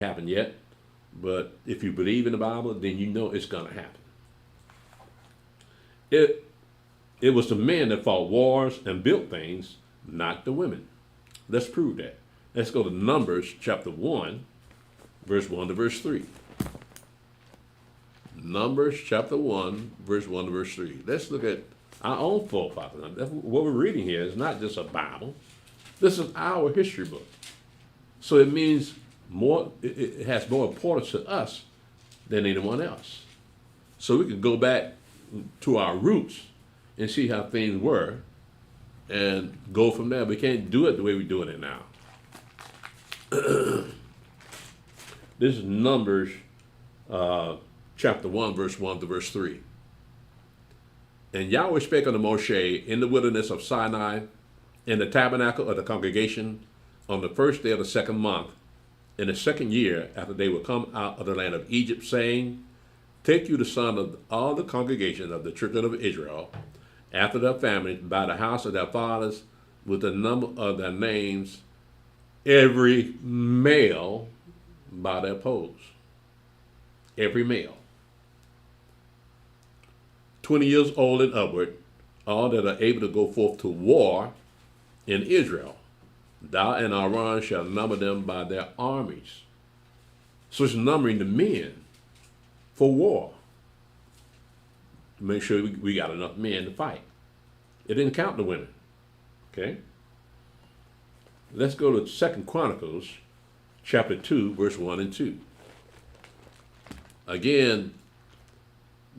happened yet, but if you believe in the Bible, then you know it's going to happen. It it was the men that fought wars and built things, not the women. Let's prove that. Let's go to Numbers chapter 1, verse 1 to verse 3. Numbers chapter 1, verse 1 to verse 3. Let's look at our own forefathers. What we're reading here is not just a Bible. This is our history book. So it means more, it has more importance to us than anyone else. So we can go back to our roots and see how things were and go from there. We can't do it the way we're doing it now. This is Numbers chapter 1, verse 1 to verse 3. And Yahweh spake unto Moshe in the wilderness of Sinai, in the tabernacle of the congregation, on the first day of the second month, in the second year after they were come out of the land of Egypt, saying, Take you the son of all the congregation of the children of Israel, after their families, by the house of their fathers, with the number of their names, every male by their posts. Every male. 20 years old and upward, all that are able to go forth to war in Israel. Thou and Aaron shall number them by their armies. So it's numbering the men for war. To make sure we got enough men to fight. It didn't count the women. Okay? Let's go to 2 Chronicles chapter 2, verse 1 and 2. Again,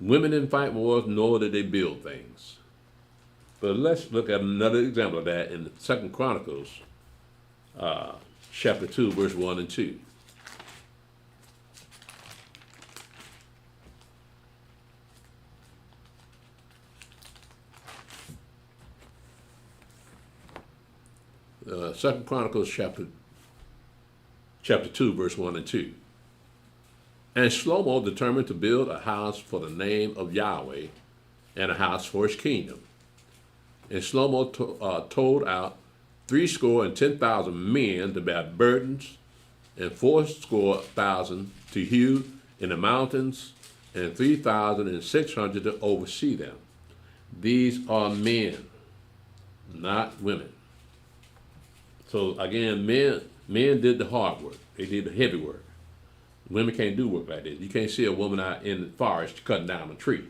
women didn't fight wars, nor did they build things. But let's look at another example of that in 2 Chronicles chapter 2, verse 1 and 2. Second Chronicles chapter 2, verse 1 and 2. And Shlomo determined to build a house for the name of Yahweh and a house for his kingdom. And Shlomo told out 70,000 men to bear burdens, and 70,000 to hew in the mountains, and 3,600 to oversee them. These are men, not women. So again, men did the hard work. They did the heavy work. Women can't do work like this. You can't see a woman out in the forest cutting down a tree.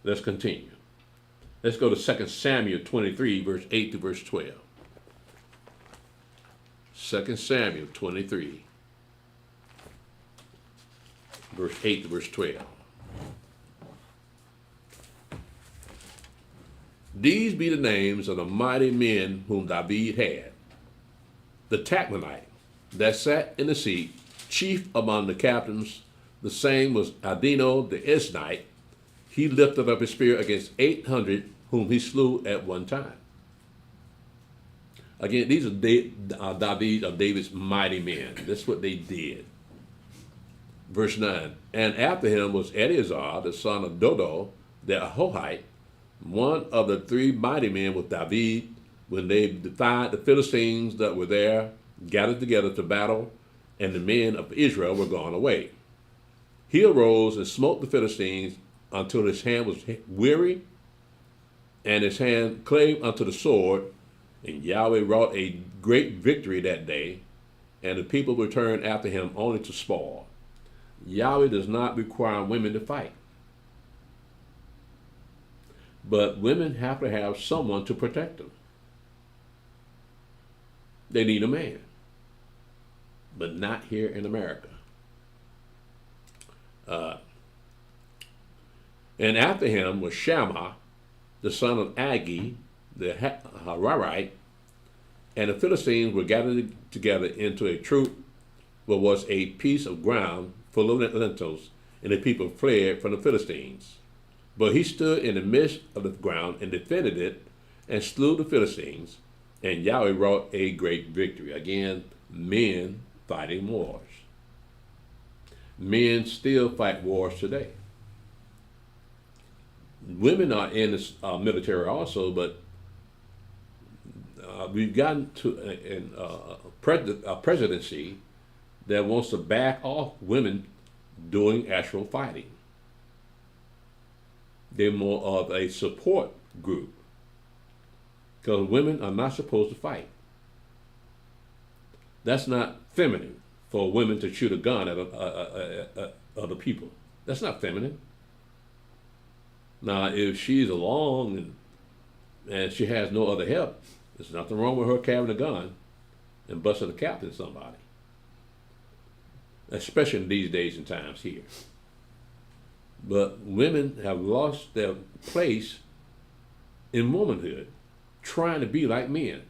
Let's continue. Let's go to 2 Samuel 23, verse 8 to verse 12. 2 Samuel 23, verse 8 to verse 12. These be the names of the mighty men whom David had. The Tachmonite that sat in the seat, chief among the captains, the same was Adino the Esnite. He lifted up his spear against 800 whom he slew at one time. Again, these are David's mighty men. That's what they did. Verse 9, and after him was Eleazar, the son of Dodo, the Ahohite, one of the three mighty men with David, when they defied the Philistines that were there, gathered together to battle, and the men of Israel were gone away. He arose and smote the Philistines until his hand was weary, and his hand clave unto the sword, and Yahweh wrought a great victory that day, and the people returned after him only to spoil. Yahweh does not require women to fight. But women have to have someone to protect them. They need a man. But not here in America. And after him was Shammah, the son of Agi, the Hararite, and the Philistines were gathered together into a troop, what was a piece of ground full of lentils, and the people fled from the Philistines. But he stood in the midst of the ground and defended it, and slew the Philistines, and Yahweh wrought a great victory. Again, men fighting wars. Men still fight wars today. Women are in the military also, but we've gotten to a presidency that wants to back off women doing actual fighting. They're more of a support group because women are not supposed to fight. That's not feminine for women to shoot a gun at other people. That's not feminine. Now, if she's along and she has no other help, there's nothing wrong with her carrying a gun and busting a cap in somebody. Especially in these days and times here. But women have lost their place in womanhood, trying to be like men.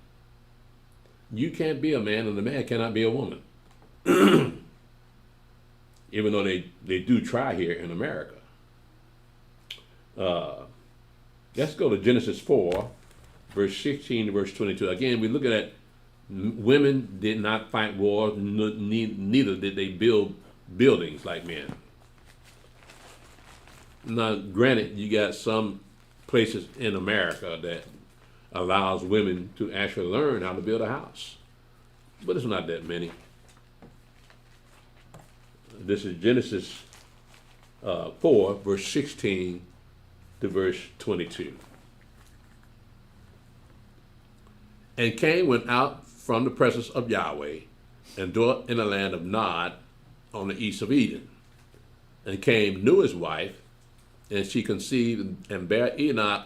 You can't be a man and a man cannot be a woman. Even though they do try here in America. Let's go to Genesis 4, verse 16 to verse 22. Again, we're looking at women did not fight wars, neither did they build buildings like men. Now, granted, you got some places in America that allows women to actually learn how to build a house, but it's not that many. This is Genesis 4, verse 16 to verse 22. And Cain went out from the presence of Yahweh and dwelt in the land of Nod on the east of Eden. And Cain knew his wife, and she conceived and bare Enoch,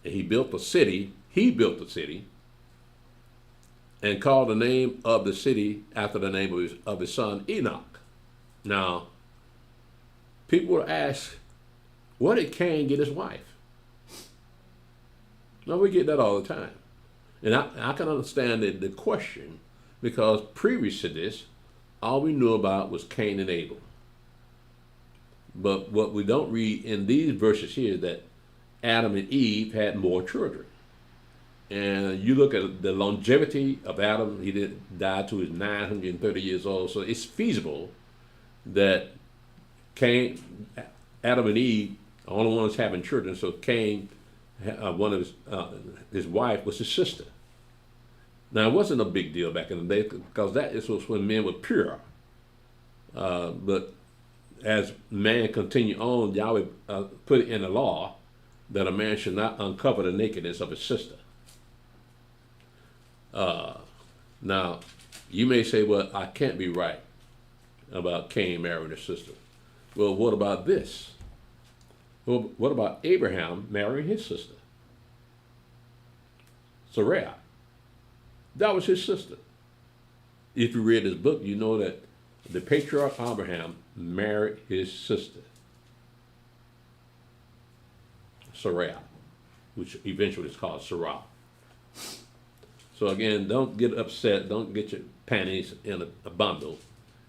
and he built a city. He built the city and called the name of the city after the name of his son Enoch. Now, people will ask, where did Cain get his wife? Now, we get that all the time. And I can understand the question because previous to this, all we knew about was Cain and Abel. But what we don't read in these verses here is that Adam and Eve had more children. And you look at the longevity of Adam, he died to his 930 years old. So it's feasible that Adam and Eve are the only ones having children. So Cain, one of his wife was his sister. Now, it wasn't a big deal back in the day because that was when men were pure. But as man continued on, Yahweh put it in the law that a man should not uncover the nakedness of his sister. Now, you may say, well, I can't be right about Cain marrying his sister. Well, what about this? Well, what about Abraham marrying his sister? Sarai. That was his sister. If you read this book, you know that the patriarch Abraham married his sister, Sarai, which eventually is called Sarah. So again, don't get upset. Don't get your panties in a bundle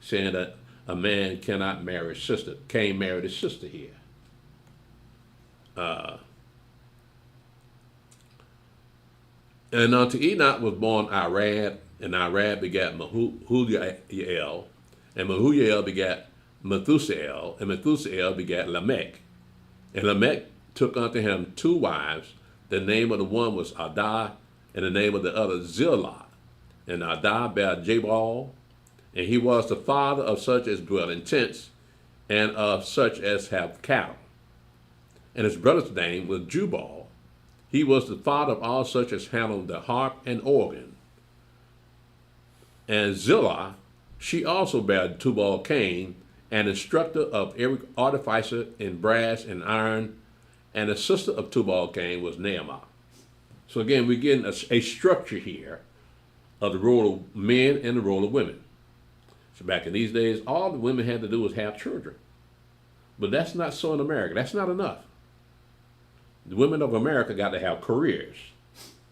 saying that a man cannot marry his sister. Cain married his sister here. And unto Enoch was born Arad, and Arad begat Mahujael, and Mahujael begat Methusael, and Methusael begat Lamech. And Lamech took unto him 2 wives. The name of the one was Adah, and the name of the other Zillah. And Adah bare Jabal, and he was the father of such as dwell in tents, and of such as have cattle. And his brother's name was Jubal. He was the father of all such as handled the harp and organ. And Zillah, she also bare Tubal Cain, an instructor of every artificer in brass and iron, and the sister of Tubal Cain was Naamah. So again, we're getting a structure here of the role of men and the role of women. So back in these days, all the women had to do was have children. But that's not so in America. That's not enough. The women of America got to have careers.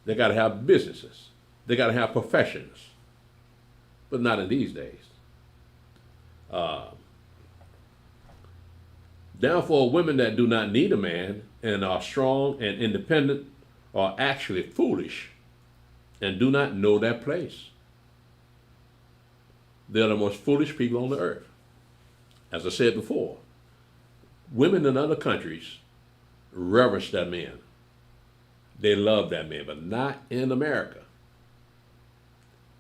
They got to have businesses. They got to have professions. But not in these days. Therefore, women that do not need a man and are strong and independent are actually foolish and do not know their place. They're the most foolish people on the earth. As I said before, women in other countries reverence their men. They love their men, but not in America.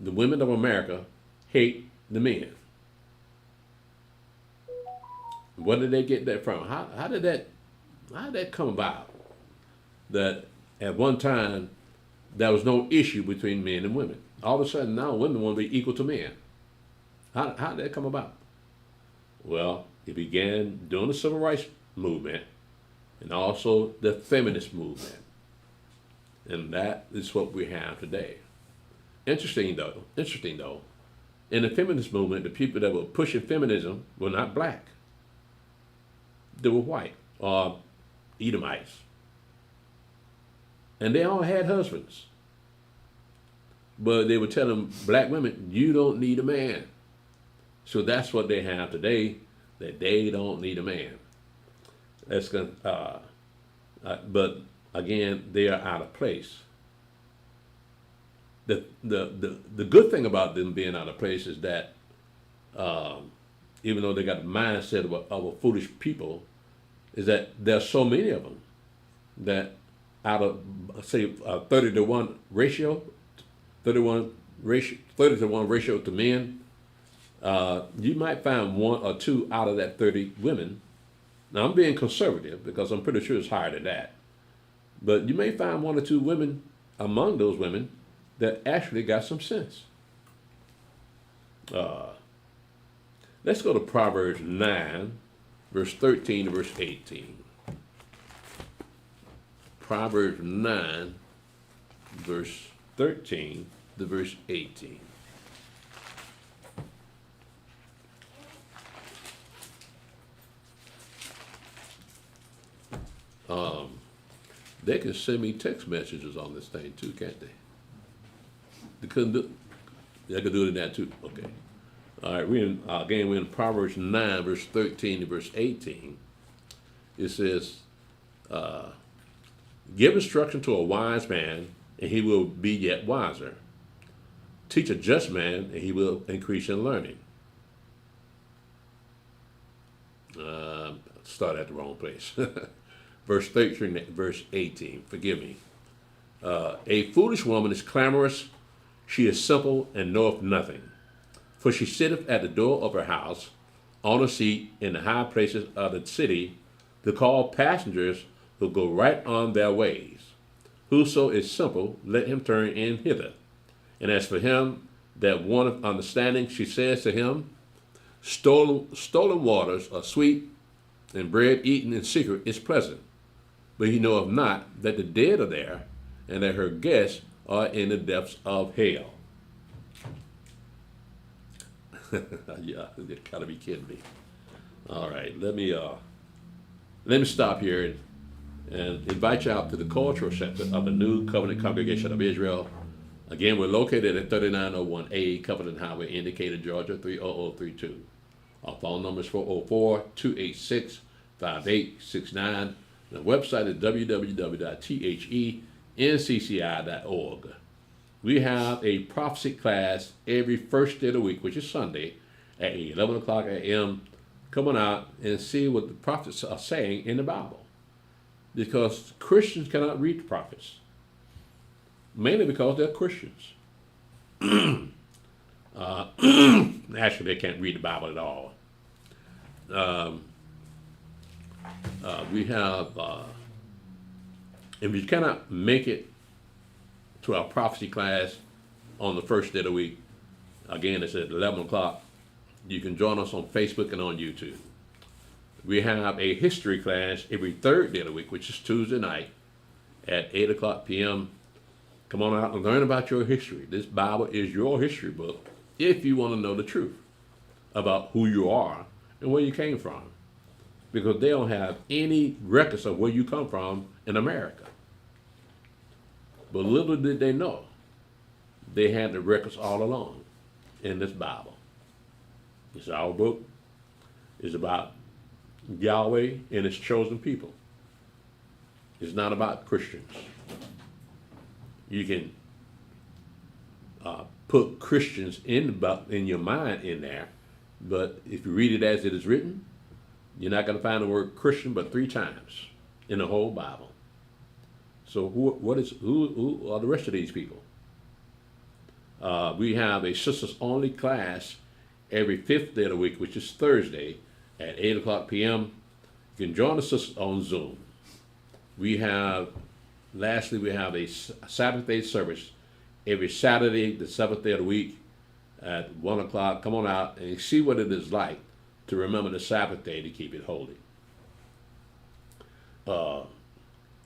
The women of America hate the men. Where did they get that from? How did that come about? That at one time there was no issue between men and women. All of a sudden now women want to be equal to men. How did that come about? Well, it began during the civil rights movement and also the feminist movement. And that is what we have today. Interesting though, in the feminist movement, the people that were pushing feminism were not black. They were white or Edomites. And they all had husbands. But they were telling black women, you don't need a man. So that's what they have today, that they don't need a man. That's gonna, but again, they are out of place. The good thing about them being out of place is that even though they got the mindset of a foolish people, is that there are so many of them that out of say 30 to 1 ratio, 30 to 1 ratio to men, you might find 1 or 2 out of that 30 women. Now I'm being conservative because I'm pretty sure it's higher than that. But you may find 1 or 2 women among those women that actually got some sense. Let's go to Proverbs 9, verse 13 to verse 18. Proverbs 9, verse 13 to verse 18. They can send me text messages on this thing too, can't they? They couldn't do. They could do it in that too. Okay. All right. We're in Proverbs 9, verse 13 to verse 18. It says, "Give instruction to a wise man, and he will be yet wiser. Teach a just man, and he will increase in learning." Start at the wrong place. Verse 13, verse 18. Forgive me. A foolish woman is clamorous. She is simple and knoweth nothing. For she sitteth at the door of her house, on a seat in the high places of the city, to call passengers who go right on their ways. Whoso is simple, let him turn in hither. And as for him that wanteth understanding, she says to him, stolen waters are sweet, and bread eaten in secret is pleasant. But he knoweth not that the dead are there, and that her guests are in the depths of hell. Yeah, you gotta be kidding me. All right, let me stop here and invite you out to the cultural center of the New Covenant Congregation of Israel. Again, we're located at 3901A Covenant Highway, Indicator, Georgia 30032. Our phone number is 404-286-5869. The website is www.thencci.org. We have a prophecy class every first day of the week, which is Sunday, at 11 o'clock a.m. Come on out and see what the prophets are saying in the Bible. Because Christians cannot read the prophets, mainly because they're Christians. Actually, they can't read the Bible at all. We have, if you cannot make it to our prophecy class on the first day of the week, again, it's at 11 o'clock. You can join us on Facebook and on YouTube. We have a history class every third day of the week, which is Tuesday night at 8 o'clock p.m. Come on out and learn about your history. This Bible is your history book if you want to know the truth about who you are and where you came from. Because they don't have any records of where you come from in America. But little did they know, they had the records all along in this Bible. It's our book. It's about Yahweh and his chosen people. It's not about Christians. You can put Christians in your mind in there, but if you read it as it is written, you're not going to find the word Christian but 3 times in the whole Bible. So who are the rest of these people? We have a sisters only class every 5th day of the week, which is Thursday, at 8 o'clock p.m. You can join us on Zoom. Lastly, we have a Sabbath day service every Saturday, the seventh day of the week at 1 o'clock. Come on out and see what it is like to remember the Sabbath day to keep it holy.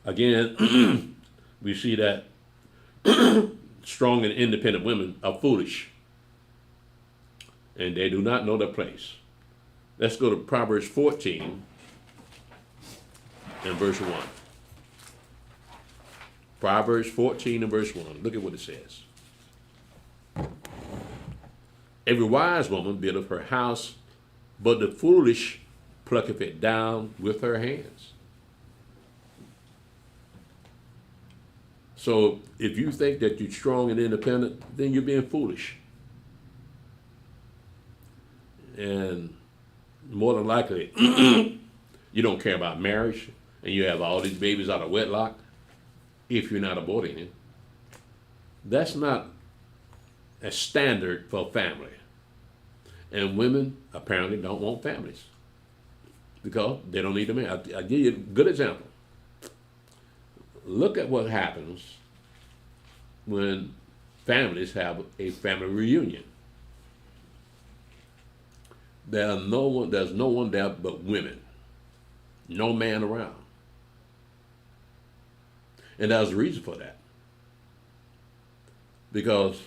Again, we see that strong and independent women are foolish, and they do not know their place. Let's go to Proverbs 14 and verse 1. Proverbs 14 and verse 1. Look at what it says. Every wise woman buildeth her house, but the foolish plucketh it down with her hands. So if you think that you're strong and independent, then you're being foolish. And more than likely, you don't care about marriage, and you have all these babies out of wedlock if you're not aborting it. That's not a standard for family. And women apparently don't want families because they don't need a man. I'll give you a good example. Look at what happens when families have a family reunion. There's no one there but women. No man around. And there's a reason for that. Because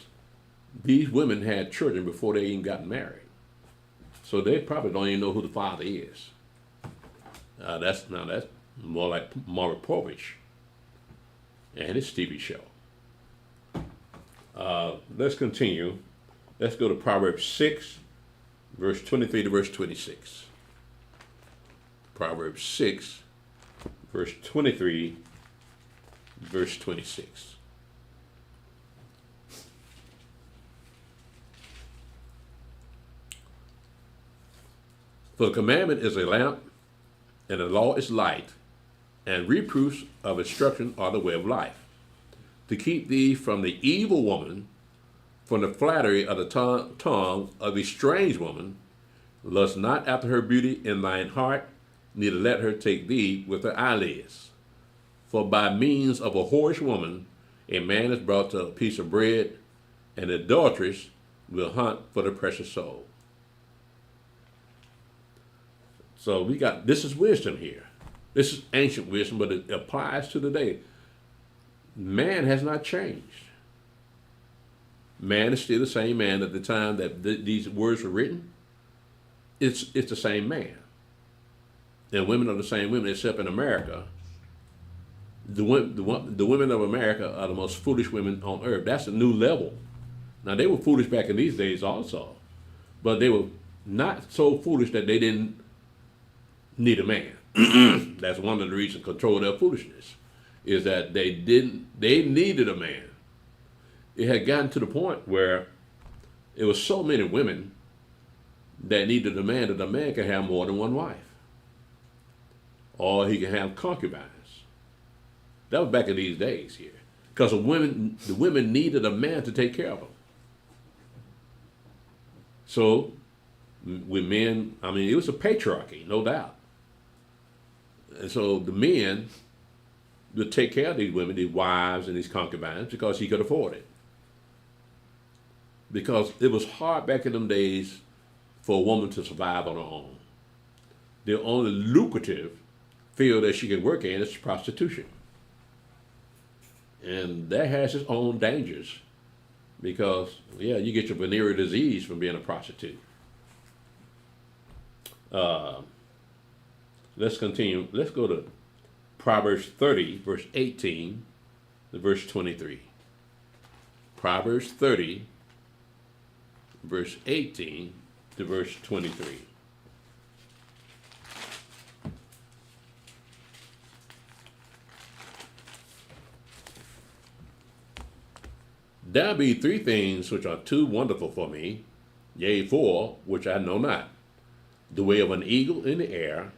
these women had children before they even got married. So they probably don't even know who the father is. That's more like Maury Povich and his TV show. Let's continue. Let's go to Proverbs 6, verse 23 to verse 26. Proverbs 6, verse 23, verse 26. For the commandment is a lamp, and the law is light, and reproofs of instruction are the way of life, to keep thee from the evil woman, from the flattery of the tongue of a strange woman. Lust not after her beauty in thine heart, neither let her take thee with her eyelids. For by means of a whorish woman, a man is brought to a piece of bread, and the adulteress will hunt for the precious soul. So this is wisdom here. This is ancient wisdom, but it applies to today. Man has not changed. Man is still the same man at the time that these words were written. It's the same man. And women are the same women, except in America. The women of America are the most foolish women on earth. That's a new level. Now, they were foolish back in these days also, but they were not so foolish that they didn't need a man. That's one of the reasons control their foolishness, is that they needed a man. It had gotten to the point where it was so many women that needed a man that the man could have more than one wife, or he can have concubines. That was back in these days here, because the women needed a man to take care of them. So with men, it was a patriarchy, no doubt. And so the men would take care of these women, these wives and these concubines, because he could afford it. Because it was hard back in them days for a woman to survive on her own. The only lucrative field that she could work in is prostitution. And that has its own dangers, because, you get your venereal disease from being a prostitute. Let's continue. Let's go to Proverbs 30, verse 18 to verse 23. Proverbs 30, verse 18 to verse 23. There be three things which are too wonderful for me, yea, four which I know not: the way of an eagle in the air,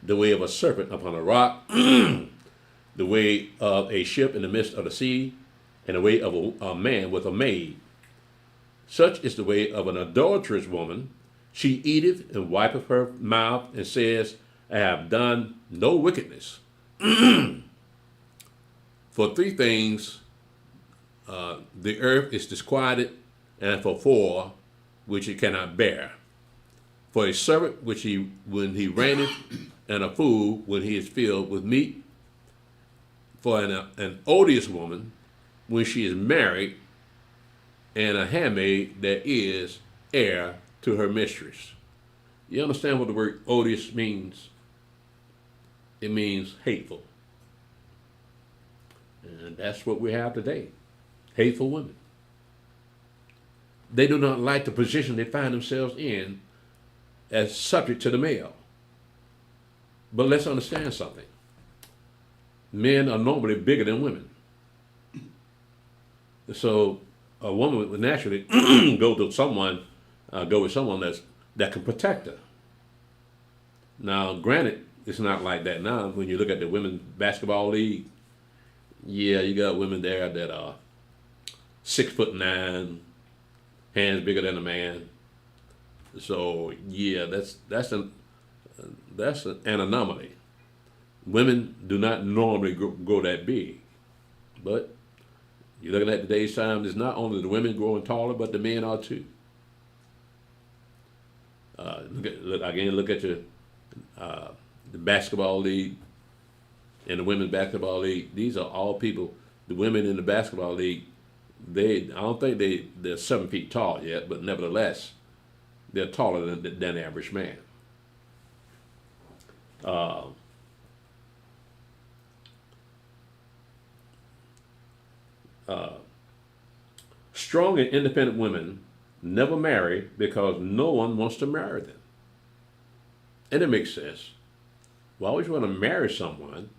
the way of a serpent upon a rock, the way of a ship in the midst of the sea, and the way of a man with a maid. Such is the way of an adulterous woman, She eateth and wipeth her mouth and says, I have done no wickedness. For three things the earth is disquieted, and for four which it cannot bear. For a servant when he reigneth, and a fool when he is filled with meat. For an odious woman when she is married, and a handmaid that is heir to her mistress. You understand what the word odious means? It means hateful. And that's what we have today. Hateful women. They do not like the position they find themselves in as subject to the male. But let's understand something. Men are normally bigger than women. So a woman would naturally go with someone that can protect her. Now, granted, it's not like that now. When you look at the women's basketball league, yeah, you got women there that are 6'9", hands bigger than a man. So yeah, that's an anomaly. Women do not normally grow that big, but you're looking at today's time. It's not only the women growing taller, but the men are too. Look at your the basketball league and the women's basketball league. These are all people. The women in the basketball league, I don't think they're 7 feet tall yet, but nevertheless, they're taller than the average man. Strong and independent women never marry because no one wants to marry them. And it makes sense. Why would you want to marry someone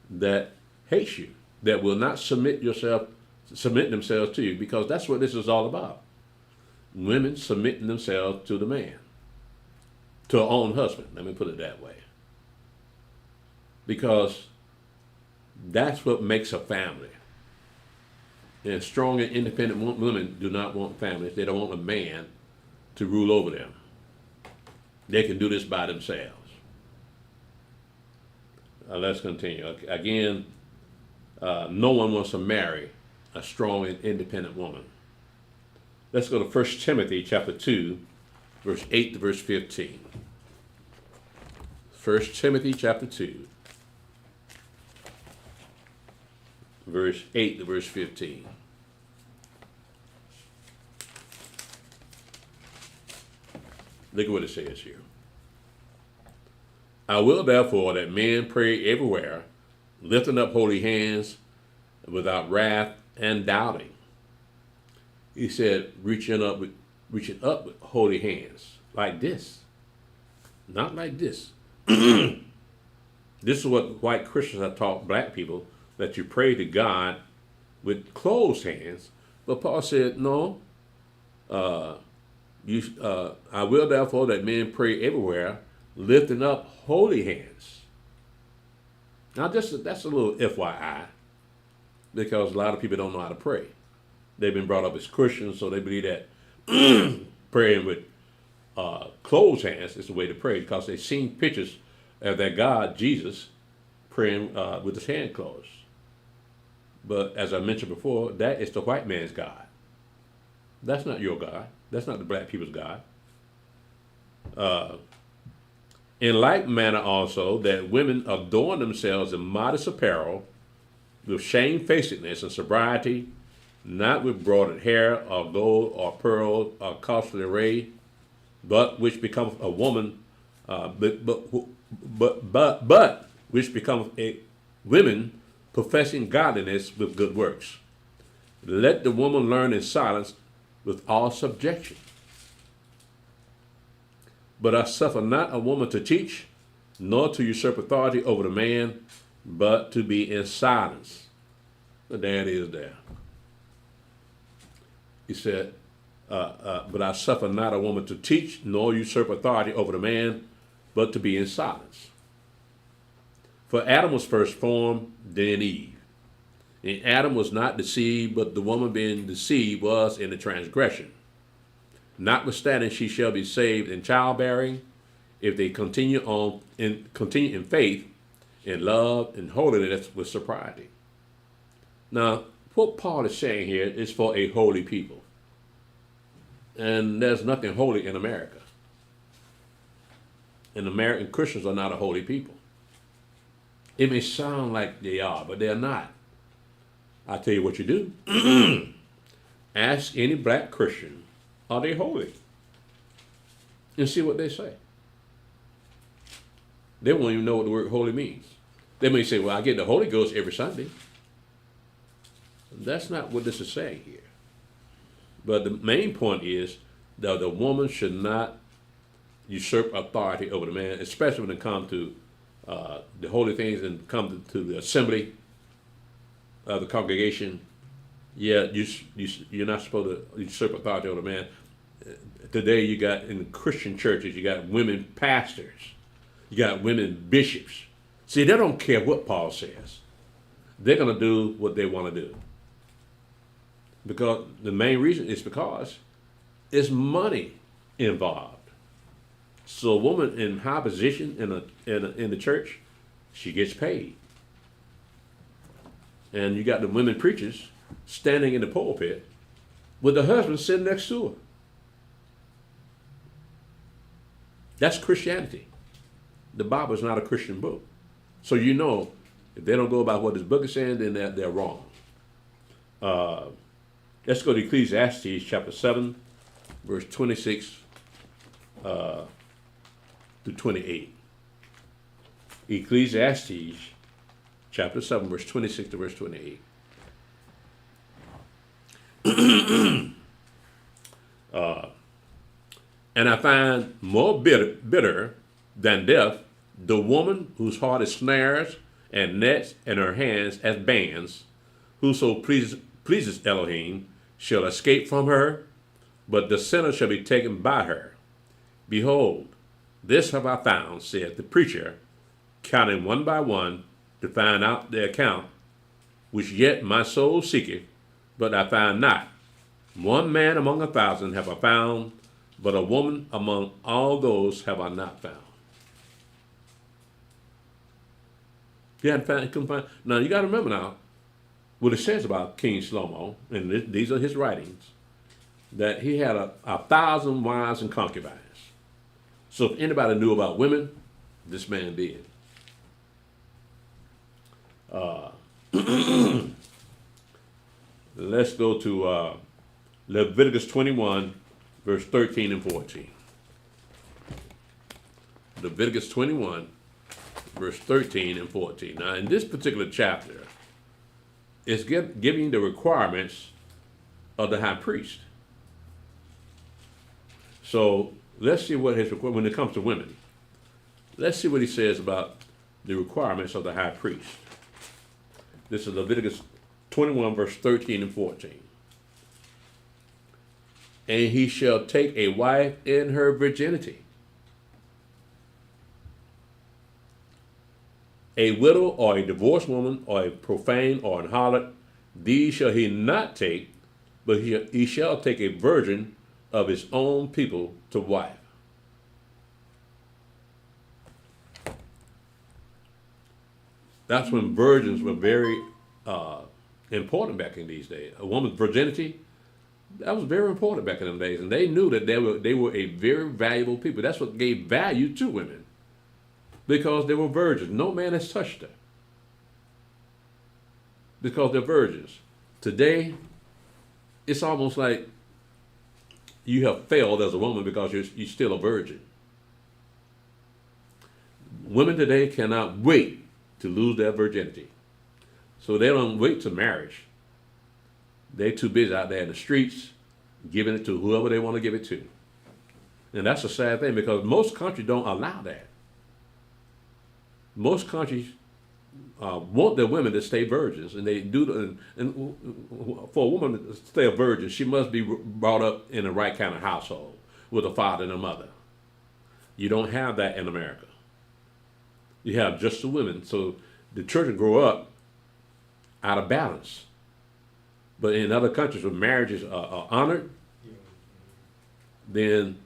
that hates you, that will not submit themselves to you? Because that's what this is all about. Women submitting themselves to the man, to her own husband. Let me put it that way. Because that's what makes a family. And strong and independent women do not want families. They don't want a man to rule over them. They can do this by themselves. Let's continue. Again, no one wants to marry a strong and independent woman. Let's go to 1 Timothy chapter 2, verse 8 to verse 15. 1 Timothy chapter 2, verse 8 to verse 15. Look at what it says here. I will therefore that men pray everywhere, lifting up holy hands without wrath and doubting. He said, reaching up with holy hands, like this, not like this. This is what white Christians have taught black people, that you pray to God with closed hands. But Paul said, no. I will therefore that men pray everywhere, lifting up holy hands. Now, that's a little FYI, because a lot of people don't know how to pray. They've been brought up as Christians, so they believe that praying with closed hands is the way to pray, because they've seen pictures of their God, Jesus, praying with his hand closed. But as I mentioned before, that is the white man's God. That's not your God. That's not the black people's God. In like manner also, that women adorn themselves in modest apparel, with shamefacedness and sobriety, not with broidered hair or gold or pearl or costly array, but which becomes a woman, but which becomes a women professing godliness with good works. Let the woman learn in silence with all subjection. But I suffer not a woman to teach, nor to usurp authority over the man, but to be in silence. But there it is there. He said, but I suffer not a woman to teach, nor usurp authority over the man, but to be in silence. For Adam was first formed, then Eve. And Adam was not deceived, but the woman being deceived was in the transgression. Notwithstanding, she shall be saved in childbearing if they continue in faith, in love, and holiness with sobriety. Now, what Paul is saying here is for a holy people. And there's nothing holy in America. And American Christians are not a holy people. It may sound like they are, but they're not. I'll tell you what you do. Ask any black Christian, are they holy? And see what they say. They won't even know what the word holy means. They may say, well, I get the Holy Ghost every Sunday. That's not what this is saying here. But the main point is that the woman should not usurp authority over the man, especially when it comes to the holy things and come to the assembly of the congregation. Yeah, you're not supposed to usurp authority over the man. Today you got in Christian churches, you got women pastors, you got women bishops. See, they don't care what Paul says. They're going to do what they want to do. Because the main reason is because it's money involved. So a woman in high position in the church, she gets paid. And you got the women preachers standing in the pulpit with the husband sitting next to her. That's Christianity. The Bible is not a Christian book. So you know, if they don't go by what this book is saying, then they're wrong. Let's go to Ecclesiastes chapter 7, verse 26 to 28. Ecclesiastes chapter 7, verse 26 to verse 28. And I find more bitter than death the woman whose heart is snares and nets and her hands as bands. Whoso pleases Elohim shall escape from her, but the sinner shall be taken by her. Behold, this have I found, saith the preacher, counting one by one to find out the account, which yet my soul seeketh, but I find not. One man among 1,000 have I found, but a woman among all those have I not found. You hadn't found, couldn't find. Now you got to remember now what it says about King Shalom, and these are his writings, that he had 1,000 wives and concubines. So if anybody knew about women, this man did. Let's go to Leviticus 21, verse 13 and 14. Leviticus 21, verse 13 and 14. Now, in this particular chapter, it's giving the requirements of the high priest. So let's see what his when it comes to women. Let's see what he says about the requirements of the high priest. This is Leviticus 21, verse 13 and 14. And he shall take a wife in her virginity, a widow or a divorced woman or a profane or an harlot, these shall he not take, but he shall take a virgin of his own people to wife. That's when virgins were very important back in these days. A woman's virginity, that was very important back in them days, and they knew that they were a very valuable people. That's what gave value to women, because they were virgins. No man has touched her because they're virgins. Today, it's almost like you have failed as a woman because you're still a virgin. Women today cannot wait to lose their virginity. So they don't wait to marriage. They're too busy out there in the streets giving it to whoever they want to give it to. And that's a sad thing, because most countries don't allow that. Most countries want their women to stay virgins, and they do. And for a woman to stay a virgin, she must be brought up in the right kind of household with a father and a mother. You don't have that in America. You have just the women, so the children grow up out of balance. But in other countries where marriages are honored, then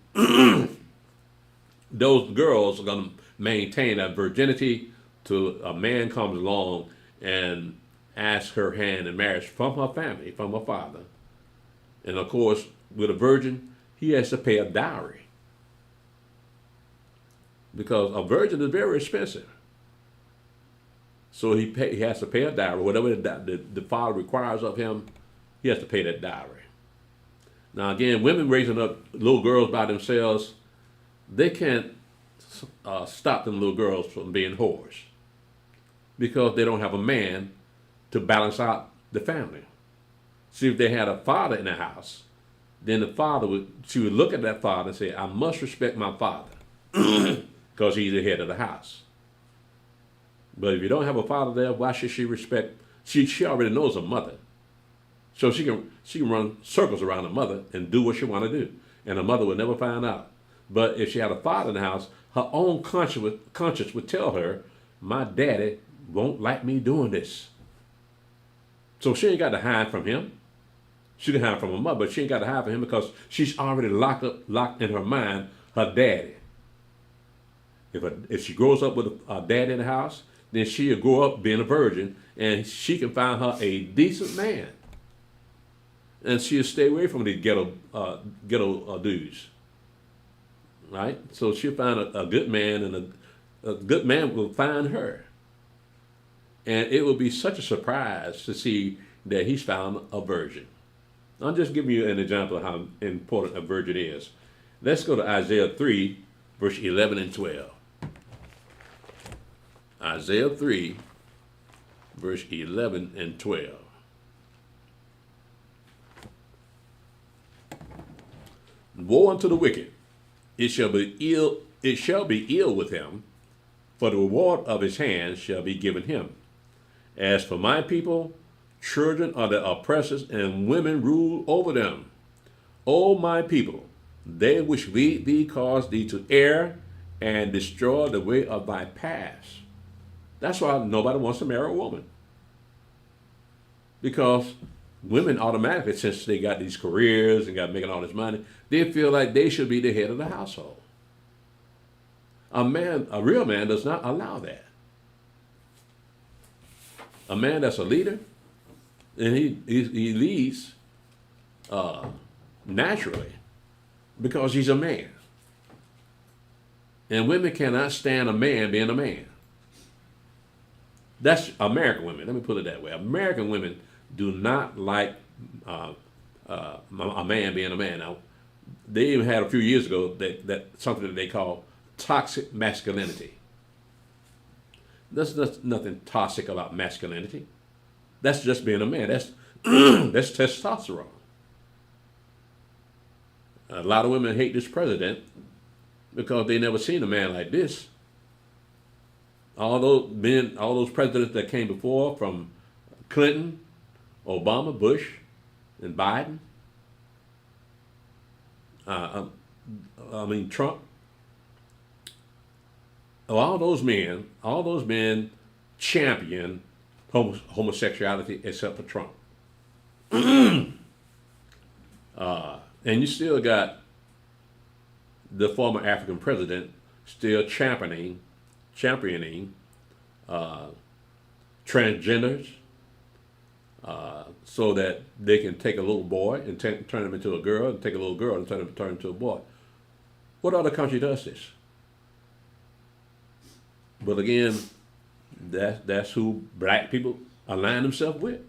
those girls are going to maintain that virginity till a man comes along and asks her hand in marriage from her family, from her father. And of course, with a virgin, he has to pay a dowry, because a virgin is very expensive. So he has to pay a dowry. Whatever the father requires of him, he has to pay that dowry. Now again, women raising up little girls by themselves, they can't stop them little girls from being whores, because they don't have a man to balance out the family. See, if they had a father in the house, then she would look at that father and say, I must respect my father because he's the head of the house. But if you don't have a father there, why should she respect? She already knows her mother. So she can run circles around her mother and do what she want to do. And her mother would never find out. But if she had a father in the house, her own conscience would tell her, my daddy won't like me doing this. So she ain't got to hide from him. She can hide from her mother, but she ain't got to hide from him because she's already locked in her mind her daddy. If she grows up with a daddy in the house, then she'll grow up being a virgin, and she can find her a decent man. And she'll stay away from these ghetto dudes. Right? So she'll find a good man, and a good man will find her. And it will be such a surprise to see that he's found a virgin. I'm just giving you an example of how important a virgin is. Let's go to Isaiah 3, verse 11 and 12. Isaiah 3, verse 11 and 12. Woe unto the wicked! It shall be ill with him, for the reward of his hands shall be given him. As for my people, children are the oppressors, and women rule over them. O my people, they which lead thee cause thee to err, and destroy the way of thy paths. That's why nobody wants to marry a woman. Because women automatically, since they got these careers and got making all this money, they feel like they should be the head of the household. A real man does not allow that. A man that's a leader, and he leads naturally because he's a man. And women cannot stand a man being a man. That's American women. Let me put it that way. American women do not like a man being a man. Now, they even had a few years ago that something that they call toxic masculinity. There's nothing toxic about masculinity. That's just being a man. That's that's testosterone. A lot of women hate this president because they never seen a man like this. All those presidents that came before, from Clinton, Obama, Bush, and Biden, Trump. All those men champion homosexuality except for Trump. And you still got the former African president still championing transgenders, so that they can take a little boy and turn him into a girl, and take a little girl and turn him into a boy. What other country does this? But again, that's who black people align themselves with.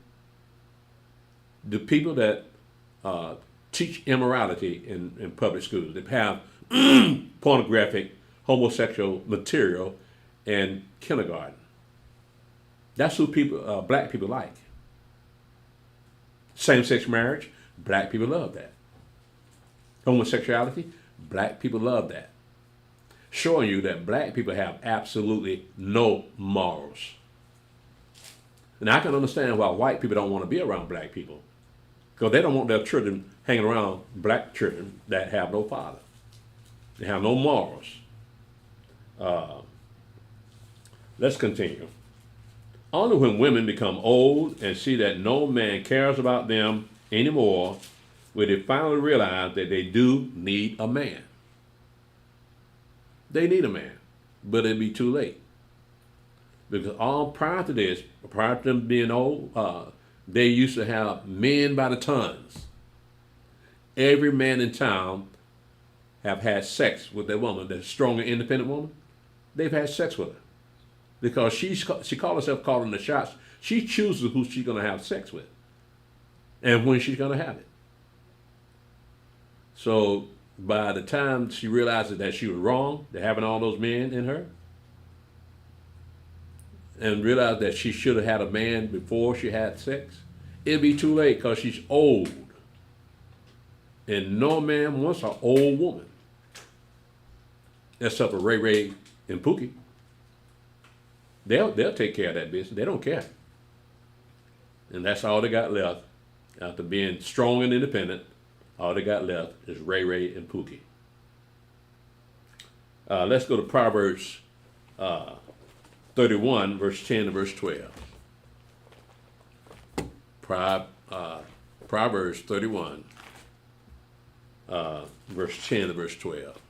The people that teach immorality in public schools, that have pornographic, homosexual material in kindergarten. That's who black people like. Same-sex marriage, black people love that. Homosexuality, black people love that. Showing you that black people have absolutely no morals. And I can understand why white people don't want to be around black people, because they don't want their children hanging around black children that have no father. They have no morals. Let's continue. Only when women become old and see that no man cares about them anymore where they finally realize that they do need a man. They need a man, but it'd be too late. Because all prior to this, prior to them being old, they used to have men by the tons. Every man in town have had sex with that woman, that strong and independent woman. They've had sex with her because she called herself calling the shots. She chooses who she's going to have sex with and when she's going to have it. So by the time she realizes that she was wrong, to having all those men in her, and realized that she should have had a man before she had sex, it'd be too late because she's old. And no man wants an old woman. Except for Ray Ray and Pookie. They'll take care of that business. They don't care. And that's all they got left. After being strong and independent, all they got left is Ray Ray and Pookie. Let's go to Proverbs 31, verse 10 to verse 12. Proverbs 31, verse 10 to verse 12.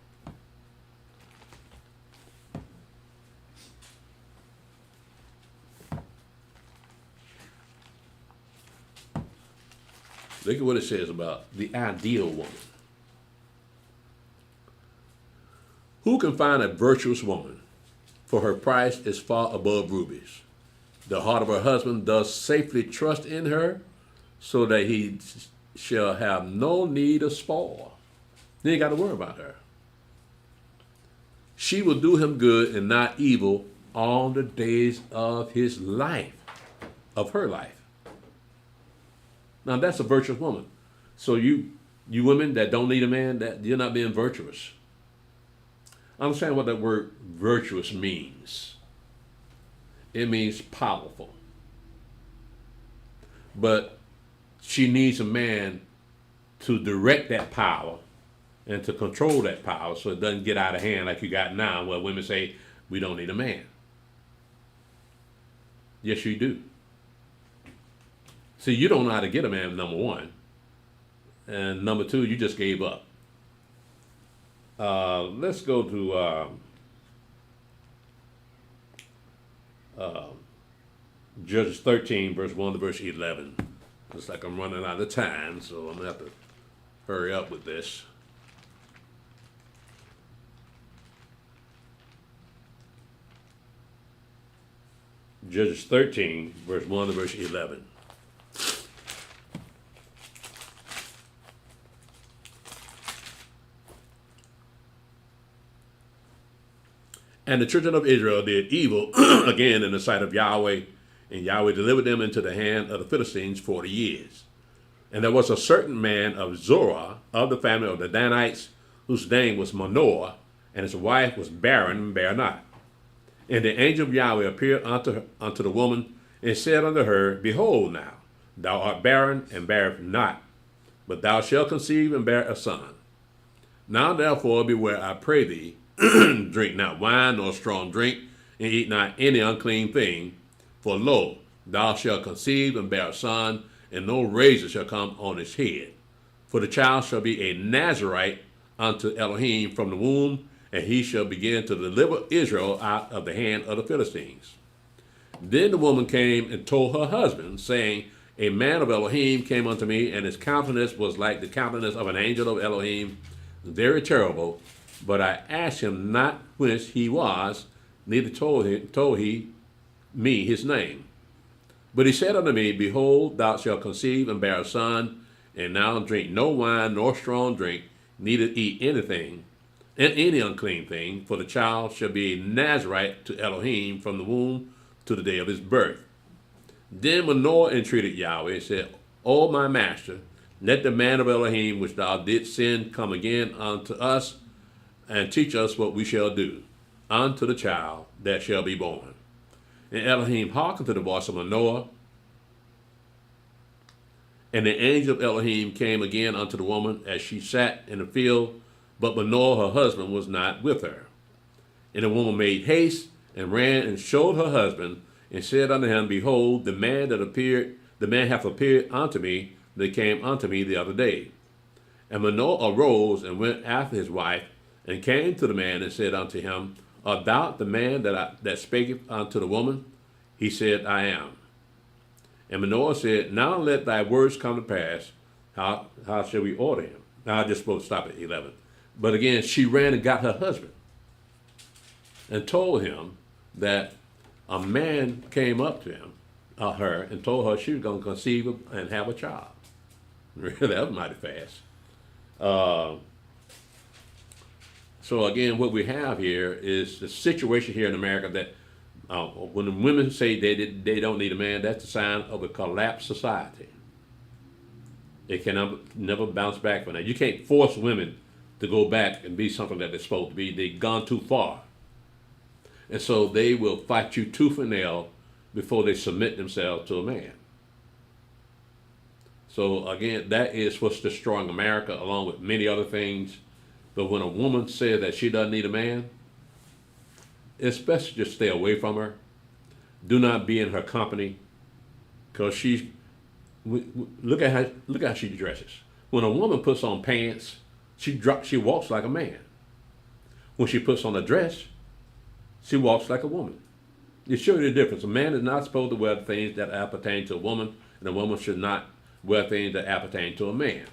Look at what it says about the ideal woman. Who can find a virtuous woman? For her price is far above rubies. The heart of her husband does safely trust in her, so that he shall have no need of spoil. He ain't got to worry about her. She will do him good and not evil all the days of his life, of her life. Now that's a virtuous woman. So you women that don't need a man, that you're not being virtuous. Understand what that word virtuous means. It means powerful. But she needs a man to direct that power and to control that power so it doesn't get out of hand like you got now, where women say, we don't need a man. Yes, you do. See, you don't know how to get a man, number one. And number two, you just gave up. Let's go to Judges 13, verse 1 to verse 11. Looks like I'm running out of time, so I'm going to have to hurry up with this. Judges 13, verse 1 to verse 11. And the children of Israel did evil again in the sight of Yahweh, and Yahweh delivered them into the hand of the Philistines 40 years. And there was a certain man of Zorah, of the family of the Danites, whose name was Manoah, and his wife was barren and bare not. And the angel of Yahweh appeared unto the woman, and said unto her, Behold now, thou art barren and bearest not, but thou shalt conceive and bear a son. Now therefore beware, I pray thee, drink not wine nor strong drink, and eat not any unclean thing. For lo, thou shalt conceive and bear a son, and no razor shall come on his head. For the child shall be a Nazarite unto Elohim from the womb, and he shall begin to deliver Israel out of the hand of the Philistines. Then the woman came and told her husband, saying, A man of Elohim came unto me, and his countenance was like the countenance of an angel of Elohim, very terrible. But I asked him not whence he was, neither told he me his name. But he said unto me, Behold, thou shalt conceive and bear a son, and now drink no wine nor strong drink, neither eat anything, and any unclean thing, for the child shall be a Nazarite to Elohim from the womb to the day of his birth. Then Manoah entreated Yahweh, and said, O my master, let the man of Elohim which thou didst send come again unto us, and teach us what we shall do unto the child that shall be born. And Elohim hearkened to the voice of Manoah. And the angel of Elohim came again unto the woman as she sat in the field, but Manoah her husband was not with her. And the woman made haste and ran and showed her husband, and said unto him, Behold, the man hath appeared unto me that came unto me the other day. And Manoah arose and went after his wife, and came to the man and said unto him, Art thou the man that spake unto the woman? He said, I am. And Manoah said, Now let thy words come to pass. How shall we order him? Now I just supposed to stop at 11. But again, she ran and got her husband and told him that a man came up to her, and told her she was going to conceive and have a child. That was mighty fast. So again, what we have here is the situation here in America that when the women say they don't need a man, that's a sign of a collapsed society. It can never bounce back from that. You can't force women to go back and be something that they're supposed to be. They've gone too far. And so they will fight you tooth and nail before they submit themselves to a man. So again, that is what's destroying America, along with many other things. But when a woman says that she doesn't need a man, it's best to just stay away from her. Do not be in her company, because look at how she dresses. When a woman puts on pants, she walks like a man. When she puts on a dress, she walks like a woman. It shows you the difference. A man is not supposed to wear things that appertain to a woman, and a woman should not wear things that appertain to a man,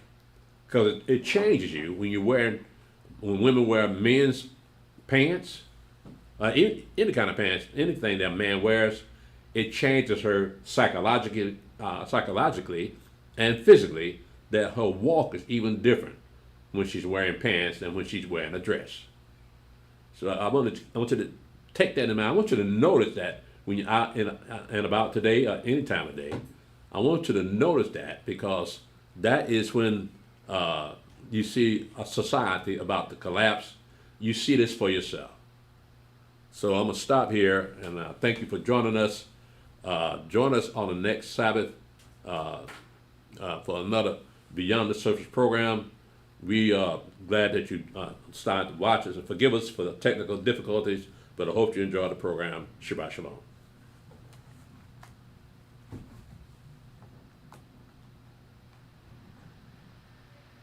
because it changes you when women wear men's pants, any kind of pants, anything that a man wears. It changes her psychologically and physically, that her walk is even different when she's wearing pants than when she's wearing a dress. So I want you to take that in mind. I want you to notice that when you're out and about today, or any time of day. I want you to notice that, because that is when you see a society about to collapse. You see this for yourself. So I'm going to stop here, and thank you for joining us. Join us on the next Sabbath for another Beyond the Surface program. We are glad that you started to watch us, and forgive us for the technical difficulties, but I hope you enjoy the program. Shabbat Shalom.